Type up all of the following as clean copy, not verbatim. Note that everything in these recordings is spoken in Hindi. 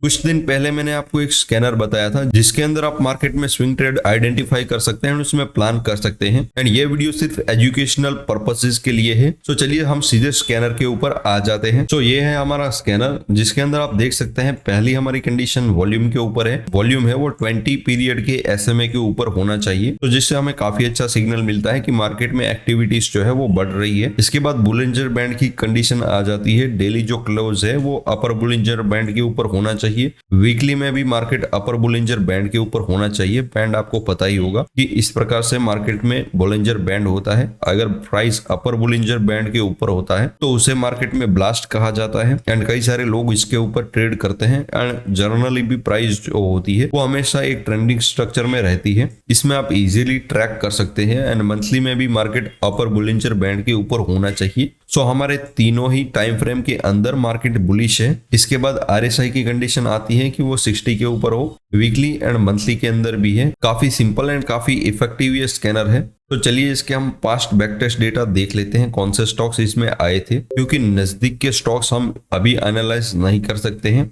कुछ दिन पहले मैंने आपको एक स्कैनर बताया था जिसके अंदर आप मार्केट में स्विंग ट्रेड आइडेंटिफाई कर सकते हैं और उसमें प्लान कर सकते हैं। एंड ये वीडियो सिर्फ एजुकेशनल पर्पसेस के लिए है। तो चलिए हम सीधे स्कैनर के ऊपर आ जाते हैं। तो ये है हमारा स्कैनर जिसके अंदर आप देख सकते हैं पहली हमारी कंडीशन वॉल्यूम के ऊपर है। वॉल्यूम है वो 20 पीरियड के SMA के ऊपर होना चाहिए, तो जिससे हमें काफी अच्छा सिग्नल मिलता है कि मार्केट में एक्टिविटीज जो है वो बढ़ रही है। इसके बाद बुलिंजर बैंड की कंडीशन आ जाती है। डेली जो क्लोज है वो अपर बुलिंजर बैंड के ऊपर होना चाहिए। वीकली में भी मार्केट अपर बुलिंजर बैंड के ऊपर होना चाहिए। बैंड आपको पता ही होगा कि इस प्रकार से मार्केट में बुलिंजर बैंड होता है। अगर प्राइस अपर बुलिंजर बैंड के ऊपर होता है तो उसे मार्केट में ब्लास्ट कहा जाता है एंड कई सारे लोग इसके ऊपर ट्रेड करते हैं। एंड जनरली भी प्राइस जो होती है वो हमेशा एक ट्रेंडिंग स्ट्रक्चर में रहती है। इसमें आप इजीली ट्रैक कर सकते हैं एंड मंथली में भी मार्केट अपर बुलिंजर बैंड के ऊपर होना चाहिए। सो हमारे तीनों ही टाइम फ्रेम के अंदर मार्केट बुलिश है। इसके बाद RSI की कंडीशन आती है कि वो 60 के ऊपर हो। वीकली एंड मंथली के अंदर भी है। काफी सिंपल एंड काफी इफेक्टिव ये स्कैनर है। तो चलिए इसके हम पास्ट बैक टेस्ट डेटा देख लेते हैं कौन से स्टॉक्स इसमें आए थे, क्योंकि नजदीक के स्टॉक्स हम अभी एनालाइज नहीं कर सकते हैं।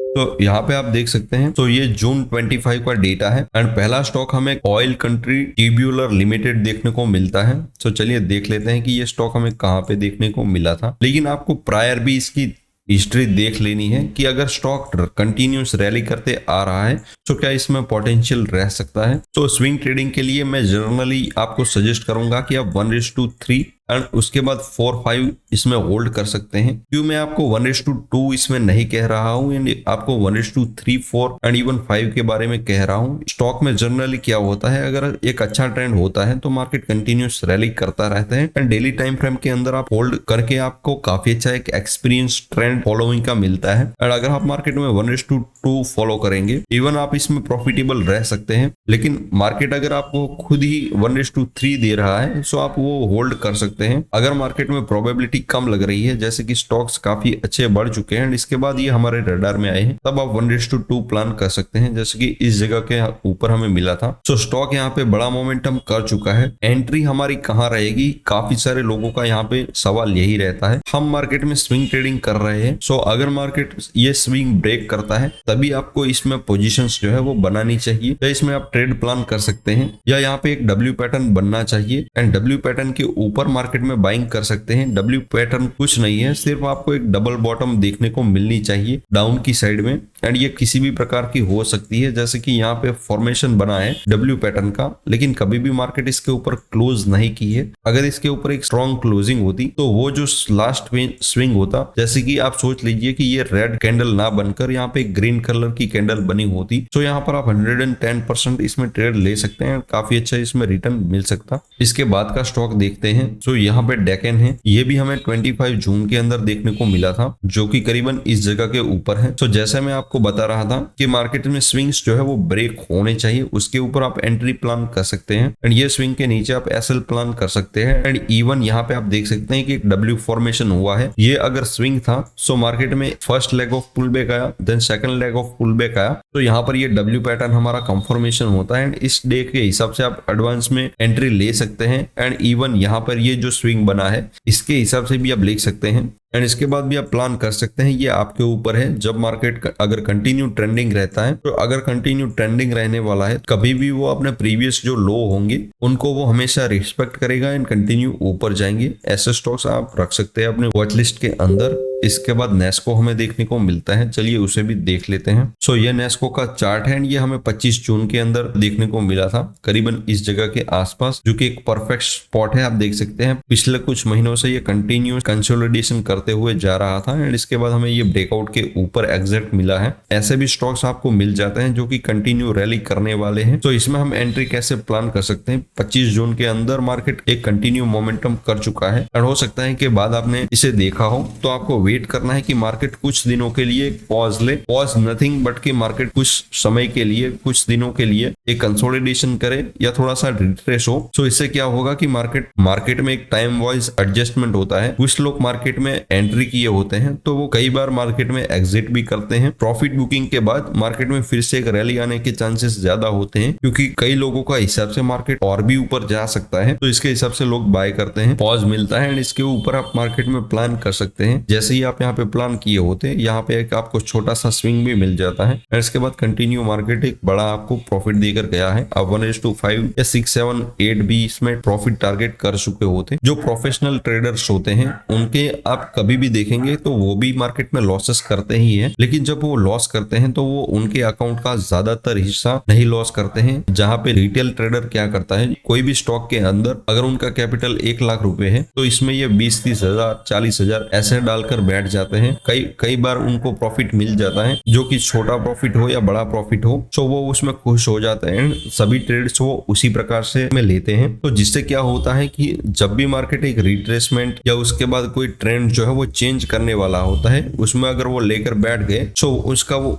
तो यहाँ पे आप देख सकते हैं, तो ये जून 25 का डेटा है एंड पहला स्टॉक हमें ऑयल कंट्री ट्यूब्यूलर लिमिटेड देखने को मिलता है। तो चलिए देख लेते हैं कि ये स्टॉक हमें कहाँ पे देखने को मिला था। लेकिन आपको प्रायर भी इसकी हिस्ट्री देख लेनी है कि अगर स्टॉक कंटिन्यूस रैली करते आ रहा है तो क्या इसमें पोटेंशियल रह सकता है। तो स्विंग ट्रेडिंग के लिए मैं जनरली आपको सजेस्ट करूंगा कि आप 1:3 एंड उसके बाद 4-5 इसमें होल्ड कर सकते हैं। क्यों मैं आपको 1:2 इसमें नहीं कह रहा हूँ एंड आपको 1:3, 4 एंड इवन 5 के बारे में कह रहा हूँ। स्टॉक में जनरली क्या होता है, अगर एक अच्छा ट्रेंड होता है तो मार्केट कंटिन्यूस रैली करता रहता है एंड डेली टाइम फ्रेम के अंदर आप होल्ड करके आपको काफी अच्छा एक एक्सपीरियंस ट्रेंड फॉलोइंग का मिलता है। और अगर आप मार्केट में 1:2 फॉलो करेंगे, इवन आप इसमें प्रॉफिटेबल रह सकते हैं। लेकिन मार्केट अगर आपको खुद ही 1:3 दे रहा है तो आप वो होल्ड कर सकते हैं। अगर मार्केट में प्रोबेबिलिटी कम लग रही है, जैसे कि स्टॉक्स काफी अच्छे बढ़ चुके हैं, इसके बाद ये हमारे रडार में आए हैं, तब आप 1:2 प्लान कर सकते हैं, जैसे कि इस जगह के ऊपर हमें मिला था। तो स्टॉक यहाँ पे बड़ा मोमेंटम कर चुका है। एंट्री हमारी कहाँ रहेगी, काफी सारे लोगों का यहाँ पे सवाल यही रहता है। हम मार्केट में स्विंग ट्रेडिंग कर रहे हैं, सो अगर मार्केट ये स्विंग ब्रेक करता है तभी आपको इसमें पोजीशंस जो है वो बनानी चाहिए, या इसमें आप ट्रेड प्लान कर सकते हैं, या यहाँ पे एक डब्ल्यू पैटर्न बनना चाहिए एंड डब्ल्यू पैटर्न के ऊपर मार्केट में बाइंग कर सकते हैं। डब्ल्यू पैटर्न कुछ नहीं है, सिर्फ आपको एक डबल बॉटम देखने को मिलनी चाहिए डाउन की साइड में एंड ये किसी भी प्रकार की हो सकती है, जैसे कि यहाँ पे फॉर्मेशन बना है डब्ल्यू पैटर्न का, लेकिन कभी भी मार्केट इसके ऊपर क्लोज नहीं की है। अगर इसके ऊपर एक स्ट्रॉन्ग क्लोजिंग होती तो वो जो लास्ट स्विंग होता, जैसे कि आप सोच लीजिए कि ये रेड कैंडल ना बनकर यहाँ पे ग्रीन कलर की कैंडल बनी होती, तो यहाँ पर आप 110% इसमें ट्रेड ले सकते हैं, काफी अच्छा इसमें रिटर्न मिल सकता। इसके बाद का स्टॉक देखते हैं। तो यहाँ पे डेकन है, ये भी हमें 25 जून के अंदर देखने को मिला था, जो कि करीबन इस जगह के ऊपर है। तो जैसे मैं आपको बता रहा था कि मार्केट में स्विंग्स जो है वो ब्रेक होने चाहिए, उसके ऊपर आप एंट्री प्लान कर सकते हैं एंड ये स्विंग के नीचे आप SL प्लान कर सकते हैं। एंड इवन यहाँ पे आप देख सकते हैं कि एक डब्ल्यू फॉर्मेशन हुआ है। ये अगर स्विंग था सो मार्केट में first leg of pull back आया, then second leg of pull back आया, तो यहाँ पर ये डब्ल्यू पैटर्न हमारा कंफर्मेशन होता है एंड इस डे के हिसाब से आप एडवांस में एंट्री ले सकते हैं। एंड इवन यहाँ पर ये जो स्विंग बना है इसके हिसाब से भी आप लिख सकते हैं एंड इसके बाद भी आप प्लान कर सकते हैं। ये आपके ऊपर है। जब मार्केट अगर कंटिन्यू ट्रेंडिंग रहता है, तो अगर कंटिन्यू ट्रेंडिंग रहने वाला है, कभी भी वो अपने प्रीवियस जो लो होंगे उनको वो हमेशा रिस्पेक्ट करेगा एंड कंटिन्यू ऊपर जाएंगे। ऐसे स्टॉक्स आप रख सकते हैं अपने वॉच लिस्ट के अंदर। इसके बाद नेस्को हमें देखने को मिलता है, चलिए उसे भी देख लेते हैं। सो ये नेस्को का चार्ट है, ये हमें 25 जून के अंदर देखने को मिला था, करीबन इस जगह के आसपास, जो कि एक परफेक्ट स्पॉट है। आप देख सकते हैं पिछले कुछ महीनों से ये कंटिन्यू कंसोलिडेशन करते हुए जा रहा था एंड इसके बाद हमें ये ब्रेकआउट के ऊपर एग्जिट मिला है। ऐसे भी स्टॉक्स आपको मिल जाते हैं जो कि कंटिन्यू रैली करने वाले हैं। तो इसमें हम एंट्री कैसे प्लान कर सकते हैं। 25 जून के अंदर मार्केट एक कंटिन्यू मोमेंटम कर चुका है और हो सकता है कि बाद आपने इसे देखा हो, तो आपको वेट करना है कि मार्केट कुछ दिनों के लिए पॉज ले। पॉज नथिंग बट कि मार्केट कुछ समय के लिए, कुछ दिनों के लिए एक कंसोलिडेशन करे या थोड़ा सा रिट्रेस हो। तो इससे क्या होगा कि मार्केट में एक टाइम वाइज एडजस्टमेंट होता है। कुछ लोग मार्केट में एंट्री किए होते हैं तो वो कई बार मार्केट में एग्जिट भी करते हैं। प्रॉफिट बुकिंग के बाद मार्केट में फिर से एक रैली आने के चांसेस ज्यादा होते हैं, क्योंकि कई लोगों का हिसाब से मार्केट और भी ऊपर जा सकता है, तो इसके हिसाब से लोग बाय करते हैं। पॉज मिलता है एंड इसके ऊपर आप मार्केट में प्लान कर सकते हैं। जैसे ही आप यहाँ पे प्लान किए होते, यहाँ पे एक आपको छोटा सा स्विंग भी मिल जाता है। और इसके बाद कंटिन्यू मार्केट एक बड़ा आपको प्रॉफिट देकर गया है। अब 1:5 या 6, 7, 8 भी इसमें प्रॉफिट टारगेट कर चुके होते। जो प्रोफेशनल ट्रेडर्स होते हैं उनके आप कभी भी देखेंगे तो वो भी मार्केट में लॉसेस करते ही है, लेकिन जब वो लॉस करते हैं तो वो उनके अकाउंट का ज्यादातर हिस्सा नहीं लॉस करते हैं। जहां पे रिटेल ट्रेडर क्या करता है, कोई भी स्टॉक के अंदर अगर उनका कैपिटल 1 लाख रुपए है तो इसमें ये 20-30 हजार 40 हजार ऐसे डालकर बैठ जाते हैं। कई बार उनको प्रॉफिट मिल जाता है, जो कि छोटा प्रॉफिट हो या बड़ा प्रॉफिट हो, तो वो उसमें खुश हो जाते हैं। सभी ट्रेड्स वो उसी प्रकार से में लेते हैं। तो जिससे क्या होता है कि जब भी मार्केट एक रिट्रेसमेंट या उसके बाद कोई ट्रेंड जो है वो चेंज करने वाला होता है, उसमें अगर वो लेकर बैठ गए तो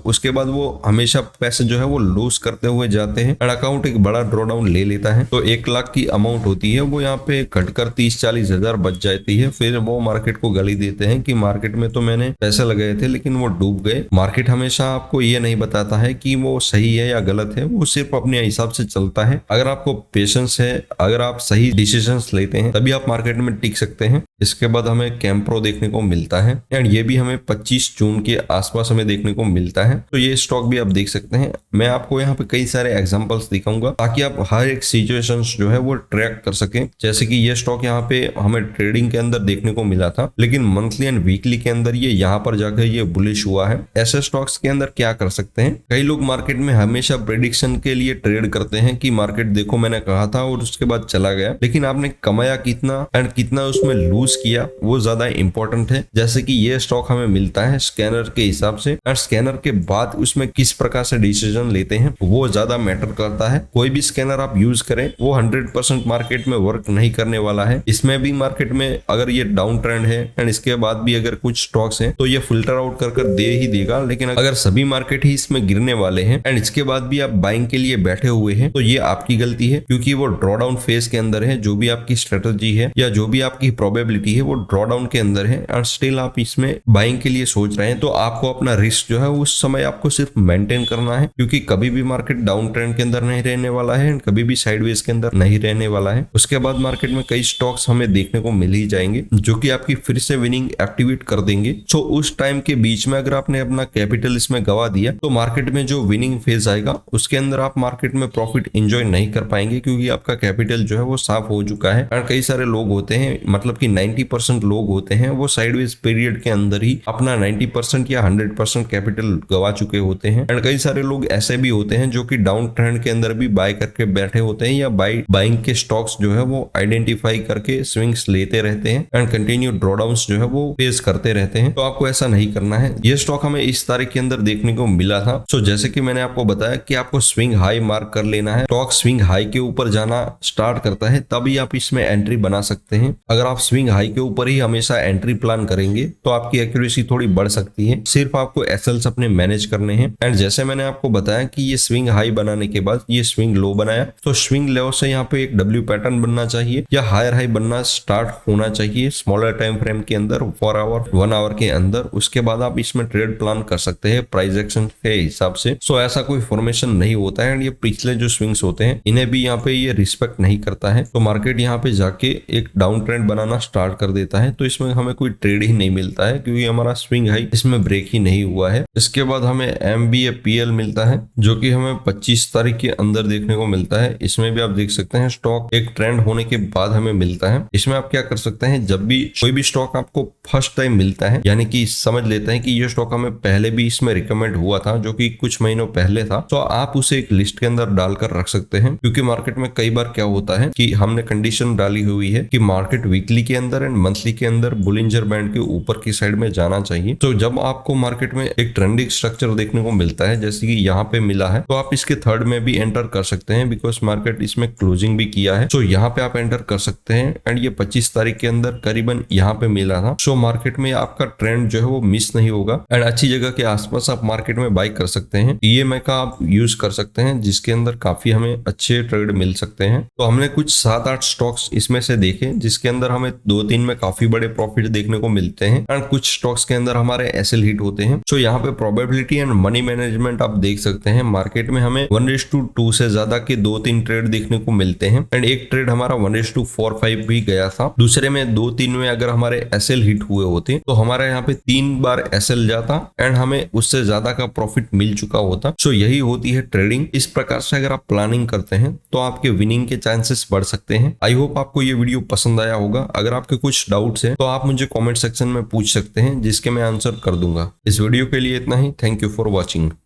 उसके बाद वो हमेशा पैसे जो है वो लूज करते हुए जाते हैं और अकाउंट एक बड़ा ड्रॉडाउन ले लेता है। तो 1 लाख की अमाउंट होती है वो यहाँ पे घटकर 30-40 हजार बच जाती है। फिर वो मार्केट को गाली देते हैं कि मार्केट में तो मैंने पैसे लगाए थे लेकिन वो डूब गए। मार्केट हमेशा आपको ये नहीं बताता है कि वो सही है या गलत है, वो सिर्फ अपने हिसाब से चलता है। अगर आपको पेशेंस है, अगर आप सही डिसीजंस लेते हैं, तभी आप मार्केट में टिक सकते हैं। इसके बाद हमें कैंप्रो देखने को मिलता है एंड ये भी हमें 25 जून के आसपास हमें देखने को मिलता है। तो ये स्टॉक भी आप देख सकते हैं। मैं आपको यहाँ पे कई सारे एग्जांपल्स दिखाऊंगा ताकि आप हर एक सिचुएशंस जो है वो ट्रैक कर सकें। जैसे कि ये स्टॉक यहाँ पे हमें ट्रेडिंग के अंदर देखने को मिला था, लेकिन मंथली एंड वीकली के अंदर ये यहाँ पर जाकर ये बुलिश हुआ है। ऐसे स्टॉक्स के अंदर क्या कर सकते हैं, कई लोग मार्केट में हमेशा प्रेडिक्शन के लिए ट्रेड करते हैं कि मार्केट देखो मैंने कहा था और उसके बाद चला गया, लेकिन आपने कमाया कितना एंड कितना उसमें लूज किया वो ज्यादा इंपॉर्टेंट है। जैसे कि ये स्टॉक हमें मिलता है स्कैनर के हिसाब से और स्कैनर के बाद उसमें किस प्रकार से डिसीजन लेते हैं वो ज्यादा मैटर करता है। कोई भी स्कैनर आप यूज करें वो 100% मार्केट में वर्क नहीं करने वाला है। इसमें भी मार्केट में अगर ये डाउन ट्रेंड है एंड इसके बाद भी अगर कुछ स्टॉक्स हैं तो ये फिल्टर आउट कर दे ही देगा, लेकिन अगर सभी मार्केट ही इसमें गिरने वाले हैं एंड इसके बाद भी आप बाइंग के लिए बैठे हुए हैं तो ये आपकी गलती है, क्योंकि वो ड्रॉडाउन फेज के अंदर है। जो भी आपकी स्ट्रेटेजी है या जो भी आपकी प्रोबेबिलिटी है वो ड्रॉडाउन के अंदर है और स्टिल आप इसमें बाइंग के लिए सोच रहे हैं, तो आपको अपना रिस्क जो है उस समय आपको सिर्फ मेंटेन करना है, क्योंकि कभी भी मार्केट डाउन ट्रेंड के अंदर नहीं रहने वाला है एंड कभी भी साइडवेज के अंदर नहीं रहने वाला है। उसके बाद मार्केट में कई स्टॉक्स हमें देखने को मिल ही जाएंगे जो कि आपकी फिर से विनिंग एक्टिवेट कर देंगे। सो उस टाइम के बीच में अगर आपने अपना कैपिटल इसमें गवा दिया तो मार्केट में जो विनिंग फेज आएगा उसके अंदर आप मार्केट में प्रॉफिट एंजॉय नहीं कर पाएंगे, क्योंकि आपका कैपिटल जो है वो साफ हो चुका है। और कई सारे लोग होते हैं, मतलब कि 90% लोग होते हैं वो साइडवेज पीरियड के अंदर ही अपना 90% या 100% कैपिटल गवा चुके होते हैं। एंड कई सारे लोग ऐसे भी होते हैं जो कि डाउन ट्रेंड के अंदर भी बाय करके बैठे होते हैं या बाइंग के स्टॉक्स जो है वो आइडेंटिफाई करके स्विंग्स लेते रहते हैं एंड कंटिन्यू ड्रॉडाउन्स जो है वो फेस करते रहते हैं। तो आपको ऐसा नहीं करना है। ये स्टॉक हमें इस तारीख के अंदर देखने को मिला था। सो जैसे कि मैंने आपको बताया कि आपको स्विंग हाई मार्क कर लेना है। स्टॉक स्विंग हाई के ऊपर जाना स्टार्ट करता है तभी आप इसमें एंट्री बना सकते हैं। अगर आप स्विंग हाई के ऊपर ही हमेशा एंट्री प्लान करेंगे तो आपकी एक्यूरेसी थोड़ी बढ़ सकती है। सिर्फ आपको एसएल्स अपने मैनेज करने हैं। एंड जैसे मैंने आपको बताया कि ये स्विंग हाई बनाने के बाद ये स्विंग लो बनाया, तो स्विंग लो से यहाँ पे एक डब्ल्यू पैटर्न बनना चाहिए या हायर हाई बनना स्टार्ट होना चाहिए स्मॉलर टाइम फ्रेम के अंदर 4 आवर 1 आवर के अंदर। उसके बाद आप इसमें ट्रेड प्लान कर सकते हैं प्राइस एक्शन के हिसाब से। सो ऐसा कोई फॉर्मेशन नहीं होता है एंड ये पिछले जो स्विंग्स होते हैं इन्हें भी यहाँ पे ये रिस्पेक्ट नहीं करता है। तो मार्केट यहाँ पे जाके एक डाउन ट्रेंड बनाना स्टार्ट कर देता है, तो इसमें हमें कोई ट्रेड ही नहीं मिलता है क्योंकि हमारा स्विंग हाई इसमें ब्रेक ही नहीं हुआ है। इसके बाद हमें MBAPL मिलता है जो कि हमें 25 तारीख के अंदर देखने को मिलता है। इसमें भी आप देख सकते हैं स्टॉक एक ट्रेंड होने के बाद हमें मिलता है। इसमें आप क्या कर सकते हैं, जब भी कोई भी स्टॉक आपको फर्स्ट टाइम मिलता है, यानी कि समझ लेते हैं कि ये स्टॉक हमें पहले भी इसमें रिकमेंड हुआ था जो कि कुछ महीनों पहले था, तो आप उसे एक लिस्ट के अंदर डालकर रख सकते हैं। क्योंकि मार्केट में कई बार क्या होता है कि हमने कंडीशन डाली हुई है कि मार्केट वीकली के अंदर एंड मंथली के अंदर बुलिंजर बैंड के ऊपर की साइड में जाना चाहिए। तो जब आपको मार्केट में एक ट्रेंडिंग स्ट्रक्चर देखने को मिलता है जैसे कि यहाँ पे मिला है, तो आप इसके थर्ड में भी एंटर कर सकते हैं बिकॉज मार्केट इसमें क्लोजिंग भी किया है। तो यहाँ पे आप एंटर कर सकते हैं एंड ये 25 तारीख के अंदर करीबन यहाँ पे मिला था। सो मार्केट में आपका ट्रेंड जो है वो मिस नहीं होगा एंड अच्छी जगह के आसपास आप मार्केट में बाई कर सकते हैं। EMI का आप यूज कर सकते हैं जिसके अंदर काफी हमें अच्छे ट्रेड मिल सकते हैं। तो हमने कुछ 7-8 स्टॉक्स इसमें से देखे जिसके अंदर हमें 2-3 में काफी बड़े प्रॉफिट देखने को मिलते हैं एंड कुछ स्टॉक्स के अंदर हमारे SL हिट होते हैं। सो यहाँ पे प्रोबेबिलिटी एंड मनी मैनेजमेंट आप देख सकते हैं। मार्केट में हमें 1:2 से ज्यादा के 2-3 ट्रेड देखने को मिलते हैं एंड एक ट्रेड हमारा 1:4-5 भी गया था। दूसरे में 2-3 में अगर हमारे SL हिट हुए होते होते तो हमारे यहाँ पे 3 बार SL जाता एंड हमें उससे ज्यादा का प्रॉफिट मिल चुका होता। सो यही होती है ट्रेडिंग। इस प्रकार से अगर आप प्लानिंग करते हैं तो आपके विनिंग के चांसेस बढ़ सकते हैं। आई होप आपको ये वीडियो पसंद आया होगा। अगर आपके कुछ डाउट्स हैं तो आप मुझे कमेंट सेक्शन में पूछ सकते हैं, जिसके मैं आंसर कर दूंगा। इस वीडियो के लिए इतना ही। Thank you for watching.